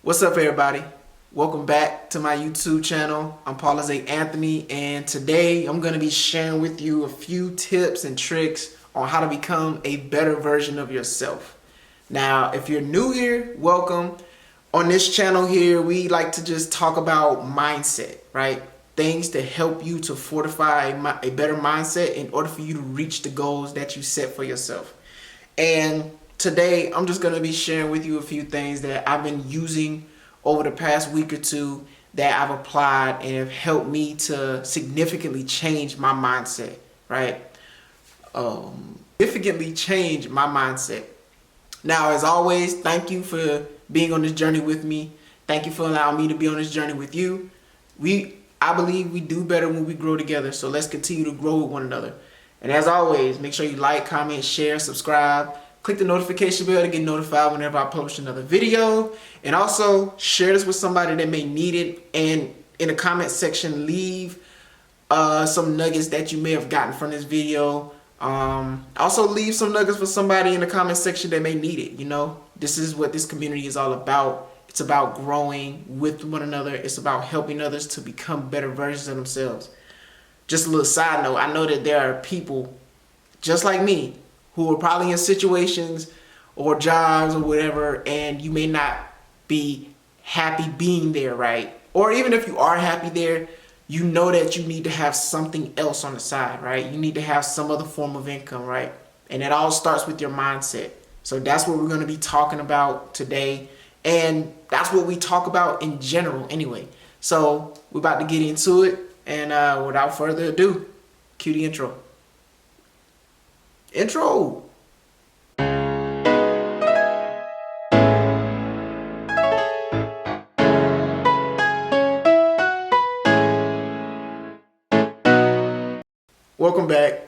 What's up, everybody? Welcome back to my YouTube channel. I'm Paulizè Anthony, and today I'm going to be sharing with you a few tips and tricks on how to become a better version of yourself. Now, if you're new here, welcome. On this channel here, we like to just talk about mindset, right? Things to help you to fortify a better mindset in order for you to reach the goals that you set for yourself. And today, I'm just going to be sharing with you a few things that I've been using over the past week or two that I've applied and have helped me to significantly change my mindset, right? Significantly change my mindset. Now, as always, thank you for being on this journey with me. Thank you for allowing me to be on this journey with you. I believe we do better when we grow together, so let's continue to grow with one another. And as always, make sure you like, comment, share, subscribe. Click the notification bell to get notified whenever I publish another video. And also, share this with somebody that may need it. And in the comment section, leave some nuggets that you may have gotten from this video. Also, leave some nuggets for somebody in the comment section that may need it. You know, this is what this community is all about. It's about growing with one another. It's about helping others to become better versions of themselves. Just a little side note, I know that there are people just like me who are probably in situations or jobs or whatever, and you may not be happy being there, right? Or even if you are happy there, you know that you need to have something else on the side, right? You need to have some other form of income, right? And it all starts with your mindset. So that's what we're going to be talking about today. And that's what we talk about in general anyway. So we're about to get into it. And without further ado, cue the intro. Intro. Welcome back.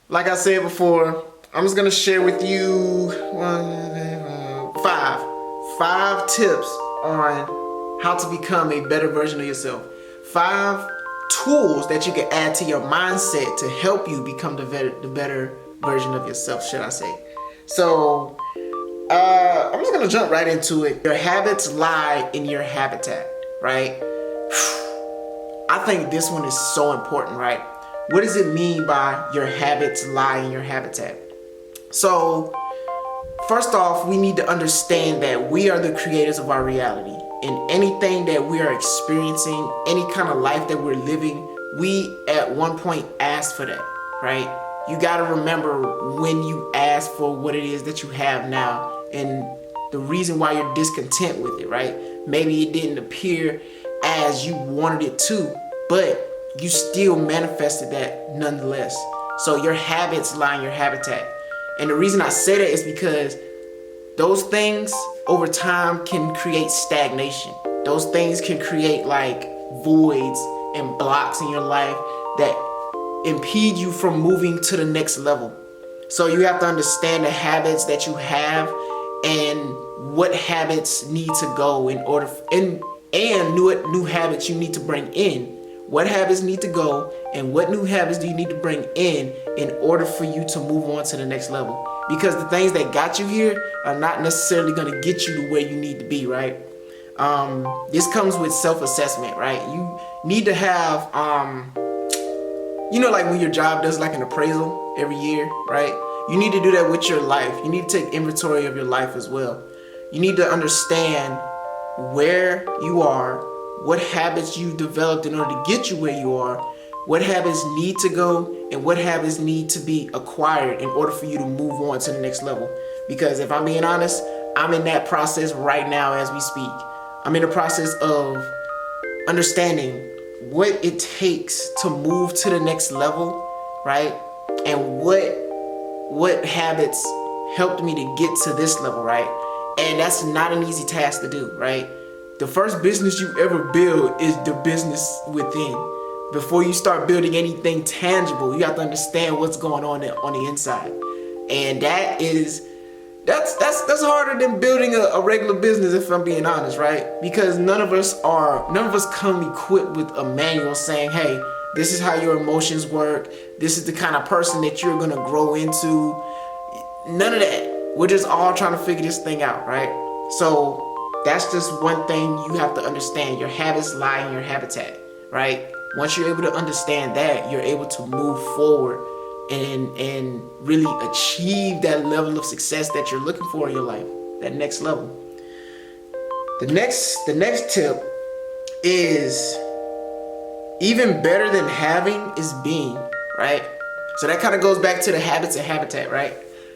Like I said before, I'm just gonna share with you five tips on how to become a better version of yourself. 5 tools that you can add to your mindset to help you become the better version of yourself, should I say. So I'm just gonna jump right into it. Your habits lie in your habitat, right? I think this one is so important, right? What does it mean by your habits lie in your habitat? So first off, we need to understand that we are the creators of our reality. And anything that we are experiencing, any kind of life that we're living, we at one point asked for that, right? You gotta remember when you asked for what it is that you have now and the reason why you're discontent with it, right? Maybe it didn't appear as you wanted it to, but you still manifested that nonetheless. So your habits lie in your habitat. And the reason I say that is because those things over time can create stagnation. Those things can create like voids and blocks in your life that impede you from moving to the next level. So you have to understand the habits that you have and what habits need to go in order and new habits you need to bring in. What habits need to go and what new habits do you need to bring in order for you to move on to the next level? Because the things that got you here are not necessarily going to get you to where you need to be, right? This comes with self-assessment, right? You need to have, like when your job does like an appraisal every year, right? You need to do that with your life. You need to take inventory of your life as well. You need to understand where you are, what habits you've developed in order to get you where you are, what habits need to go, and what habits need to be acquired in order for you to move on to the next level. Because if I'm being honest, I'm in that process right now as we speak. I'm in the process of understanding what it takes to move to the next level, right? And what habits helped me to get to this level, right? And that's not an easy task to do, right? The first business you ever build is the business within. Before you start building anything tangible, you have to understand what's going on the inside. And that's harder than building a regular business, if I'm being honest, right? Because none of us come equipped with a manual saying, hey, this is how your emotions work. This is the kind of person that you're gonna grow into. None of that. We're just all trying to figure this thing out, right? So That's just one thing you have to understand. Your habits lie in your habitat, right? Once you're able to understand that, you're able to move forward and really achieve that level of success that you're looking for in your life, that next level. The next tip is, even better than having is being, right? So that kind of goes back to the habits and habitat, right?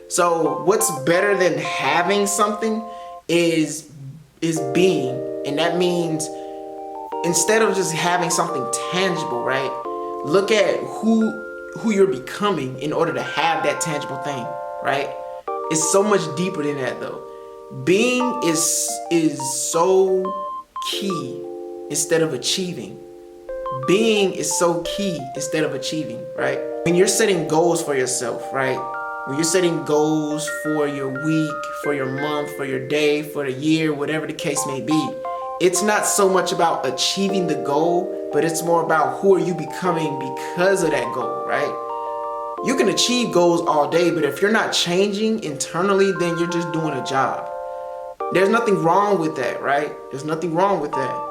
So what's better than having something is being. And that means, instead of just having something tangible, right? Look at who you're becoming in order to have that tangible thing, right? It's so much deeper than that though. Being is so key instead of achieving. Being is so key instead of achieving, right? When you're setting goals for yourself, right? When you're setting goals for your week, for your month, for your day, for the year, whatever the case may be, it's not so much about achieving the goal, but it's more about who are you becoming because of that goal, right? You can achieve goals all day, but if you're not changing internally, then you're just doing a job. There's nothing wrong with that, right? There's nothing wrong with that.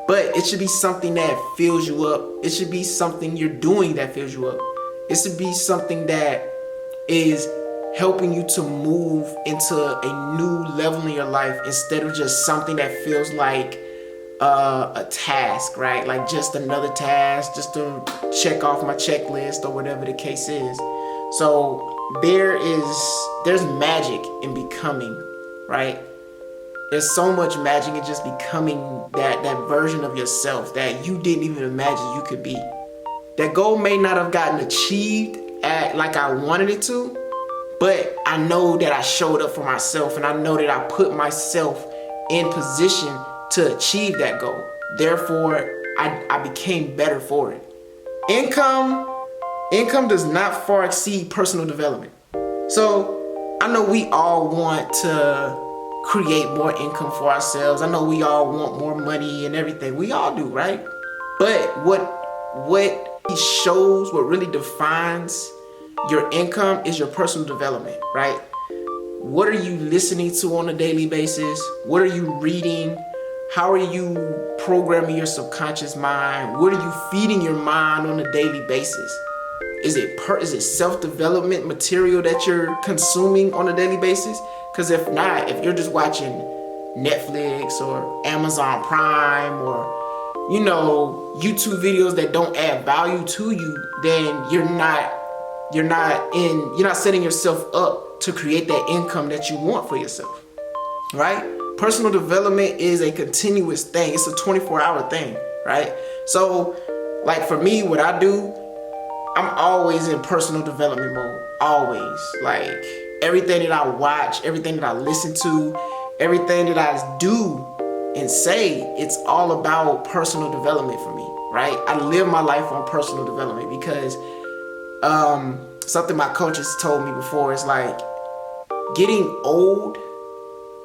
But it should be something that fills you up. It should be something you're doing that fills you up. It should be something that is helping you to move into a new level in your life, instead of just something that feels like a task, right? Like just another task, just to check off my checklist or whatever the case is. So there's magic in becoming, right? There's so much magic in just becoming that version of yourself that you didn't even imagine you could be. That goal may not have gotten achieved like I wanted it to, but I know that I showed up for myself, and I know that I put myself in position to achieve that goal. Therefore, I became better for it. Income does not far exceed personal development. So I know we all want to create more income for ourselves. I know we all want more money and everything. We all do, right? But what shows, what really defines your income is your personal development, right? What are you listening to on a daily basis? What are you reading? How are you programming your subconscious mind? What are you feeding your mind on a daily basis? Is it self-development material that you're consuming on a daily basis? Because if not, if you're just watching Netflix or Amazon Prime or, YouTube videos that don't add value to you, then you're not setting yourself up to create that income that you want for yourself, right? Personal development is a continuous thing. It's a 24-hour thing, right? So, like for me, what I do, I'm always in personal development mode, always. Like everything that I watch, everything that I listen to, everything that I do and say, it's all about personal development for me, right? I live my life on personal development because something my coach has told me before is like, getting old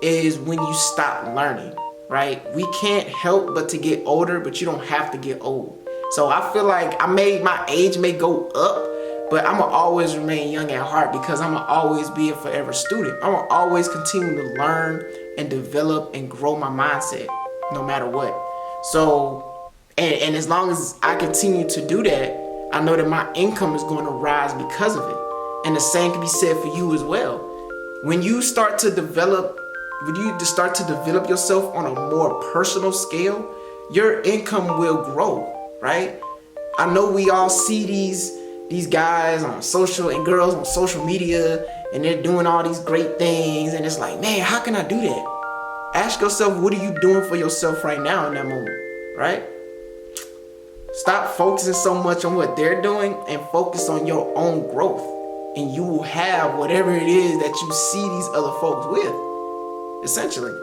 is when you stop learning, right? We can't help but to get older, but you don't have to get old. So I feel like my age may go up, but I'm gonna always remain young at heart because I'm gonna always be a forever student. I'm gonna always continue to learn and develop and grow my mindset no matter what. So, and as long as I continue to do that, I know that my income is going to rise because of it. And the same can be said for you as well. When you start to develop yourself on a more personal scale, your income will grow, right? I know we all see these guys on social and girls on social media, and they're doing all these great things, and it's like, man, how can I do that? Ask yourself, what are you doing for yourself right now in that moment, right? Stop focusing so much on what they're doing and focus on your own growth, and you will have whatever it is that you see these other folks with, essentially.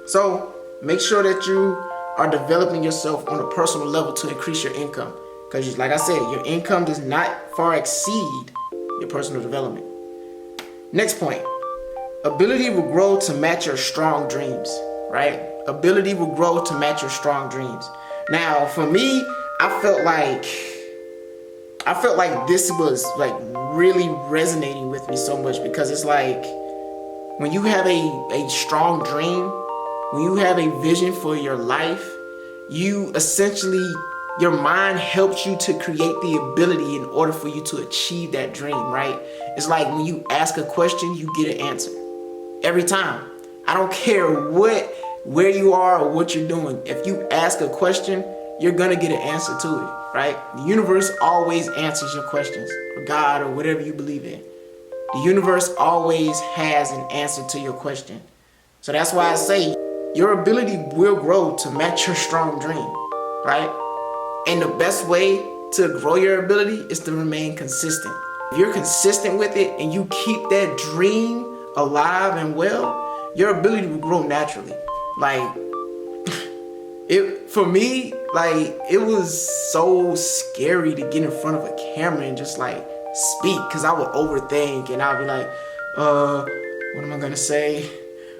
So make sure that you are developing yourself on a personal level to increase your income, because like I said, your income does not far exceed your personal development. Next point, ability will grow to match your strong dreams, right? Ability will grow to match your strong dreams. Now, for me, I felt like this was like really resonating with me so much, because it's like when you have a strong dream, When you have a vision for your life, you essentially, your mind helps you to create the ability in order for you to achieve that dream, right? It's like when you ask a question, you get an answer. Every time. I don't care where you are or what you're doing. If you ask a question, you're gonna get an answer to it, right? The universe always answers your questions, or God, or whatever you believe in. The universe always has an answer to your question. So that's why I say your ability will grow to match your strong dream, right? And the best way to grow your ability is to remain consistent. If you're consistent with it and you keep that dream alive and well, your ability will grow naturally. Like, for me, it was so scary to get in front of a camera and just speak, because I would overthink and I'd be like, what am I gonna say?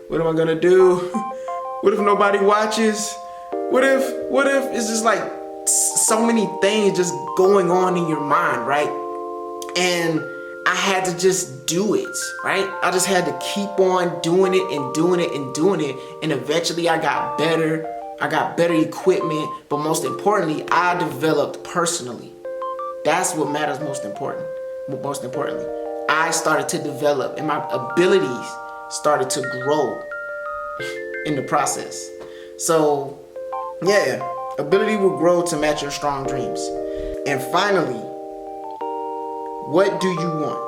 What am I gonna do? What if nobody watches? What if it's just so many things just going on in your mind, right? And I had to just do it, right? I just had to keep on doing it and doing it and doing it. And eventually I got better. I got better equipment, but most importantly, I developed personally. That's what matters most importantly. I started to develop and my abilities started to grow in the process. So yeah, ability will grow to match your strong dreams. And finally, what do you want?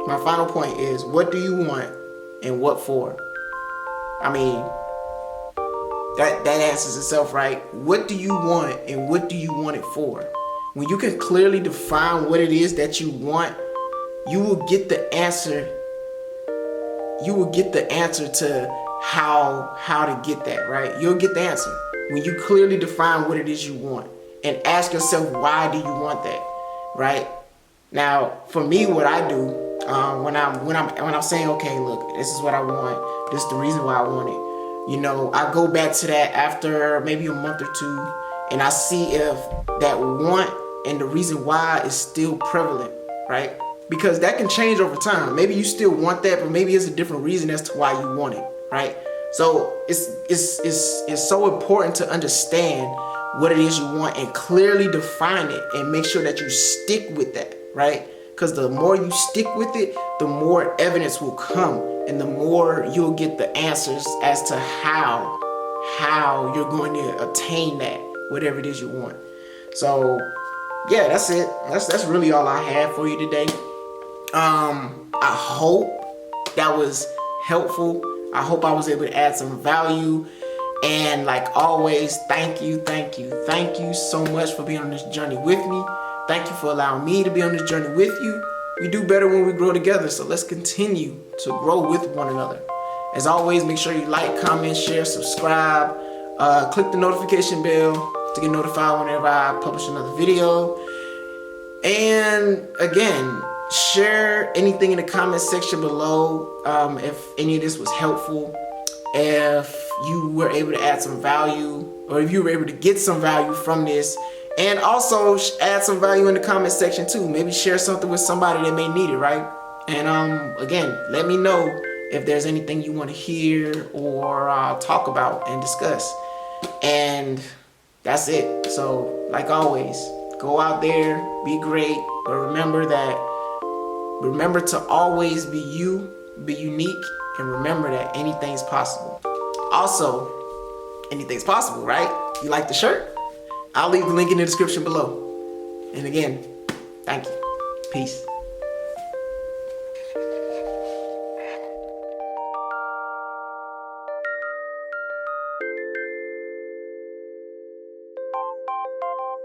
My final point is, what do you want and what for? I mean, that answers itself, right? What do you want and what do you want it for? When you can clearly define what it is that you want, you will get the answer. You will get the answer to how to get that, right? You'll get the answer when you clearly define what it is you want and ask yourself, why do you want that, right? Now, for me, what I do when I'm saying, okay, look, this is what I want. This is the reason why I want it. I go back to that after maybe a month or two, and I see if that want and the reason why is still prevalent, right? Because that can change over time. Maybe you still want that, but maybe it's a different reason as to why you want it, right? So it's so important to understand what it is you want and clearly define it and make sure that you stick with that, right? Because the more you stick with it, the more evidence will come and the more you'll get the answers as to how you're going to attain that, whatever it is you want. So yeah, that's it. That's really all I have for you today. I hope that was helpful. I hope I was able to add some value. And like always, thank you so much for being on this journey with me. Thank you for allowing me to be on this journey with you. We do better when we grow together, so let's continue to grow with one another. As always, make sure you like, comment, share, subscribe. Click the notification bell to get notified whenever I publish another video. And again, share anything in the comment section below if any of this was helpful, if you were able to add some value, or if you were able to get some value from this. And also add some value in the comment section too. Maybe share something with somebody that may need it, right? And again, let me know if there's anything you want to hear or talk about and discuss. And that's it. So like always, go out there, be great, but remember to always be you, be unique, and remember that anything's possible. Also, anything's possible, right? You like the shirt? I'll leave the link in the description below. And again, thank you. Peace.